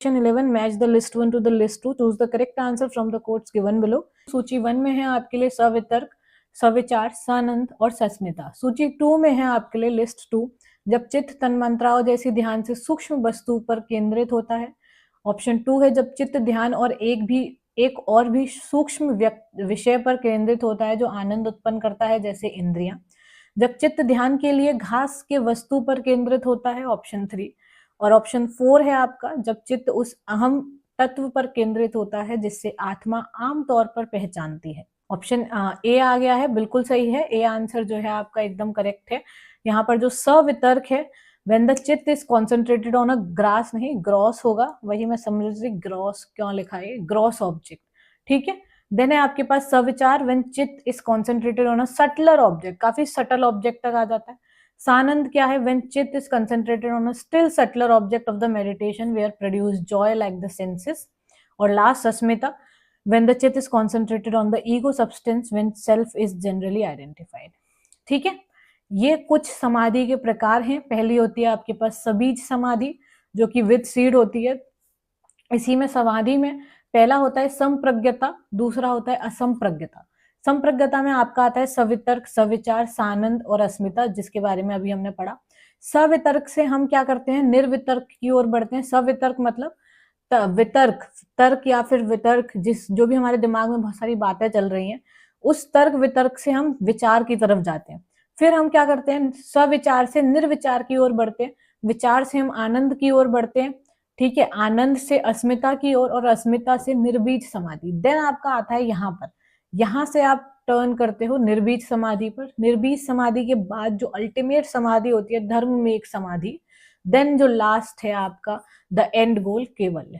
Question 11, match the list 1 to the list 2, choose the correct answer from the codes given below. सूची 1 में है आपके लिए सवितर्क, सविचार, सानंद और सस्मिता। सूची 2 में है आपके लिए लिस्ट 2, जब चित्त तन्मात्राओं जैसी ध्यान से सूक्ष्म वस्तु पर केंद्रित होता है। ऑप्शन 2 है जब चित्त ध्यान और एक और भी सूक्ष्म विषय पर केंद्रित होता है जो आनंद उत्पन्न करता है, जैसे इंद्रियां। जब चित्त ध्यान के लिए घास के वस्तु पर केंद्रित होता है, ऑप्शन 3। और ऑप्शन 4 है आपका जब चित्त उस अहम तत्व पर केंद्रित होता है जिससे आत्मा आमतौर पर पहचानती है। ऑप्शन ए आ गया है, बिल्कुल सही है। ए आंसर जो है आपका एकदम करेक्ट है। यहाँ पर जो सवितर्क है, व्हेन द चित्त is concentrated on a grass, नहीं ग्रॉस होगा, वही मैं समझ रही ग्रॉस क्यों लिखा है, ग्रॉस ऑब्जेक्ट, ठीक है। देन है आपके पास सविचार, व्हेन चित्त is concentrated on a subtler object, काफी सटल ऑब्जेक्ट तक आ जाता है। सानंद क्या है, व्हेन चित्त is concentrated on a still subtler object of the meditation where produce joy like the senses. और लास्ट सस्मिता, व्हेन द चित्त is concentrated on the ego substance when self is generally identified. ठीक है, ये कुछ समाधि के प्रकार हैं। पहली होती है आपके पास सबीज समाधि, जो कि विद सीड होती है। इसी में समाधि में पहला होता है संप्रज्ञता, दूसरा होता है असंप्रज्ञता। संप्रज्ञता में आपका आता है सवितर्क, सविचार, सानंद और अस्मिता, जिसके बारे में अभी हमने पढ़ा। सवितर्क से हम क्या करते हैं, निर्वितर्क की ओर बढ़ते हैं। सवितर्क मतलब वितर्क, तर्क या फिर वितर्क, जो भी हमारे दिमाग में बहुत सारी बातें चल रही हैं, उस तर्क वितर्क से हम विचार की तरफ जाते हैं। फिर हम क्या करते हैं, सविचार से निर्विचार की ओर बढ़ते हैं। विचार से हम आनंद की ओर बढ़ते हैं, ठीक है। आनंद से अस्मिता की ओर और अस्मिता से निर्बीज समाधि। देन आपका आता है यहाँ पर, यहाँ से आप टर्न करते हो निर्बीज समाधि पर। निर्बीज समाधि के बाद जो अल्टीमेट समाधि होती है, धर्म में एक समाधि। देन जो लास्ट है आपका द एंड गोल, केवल्य।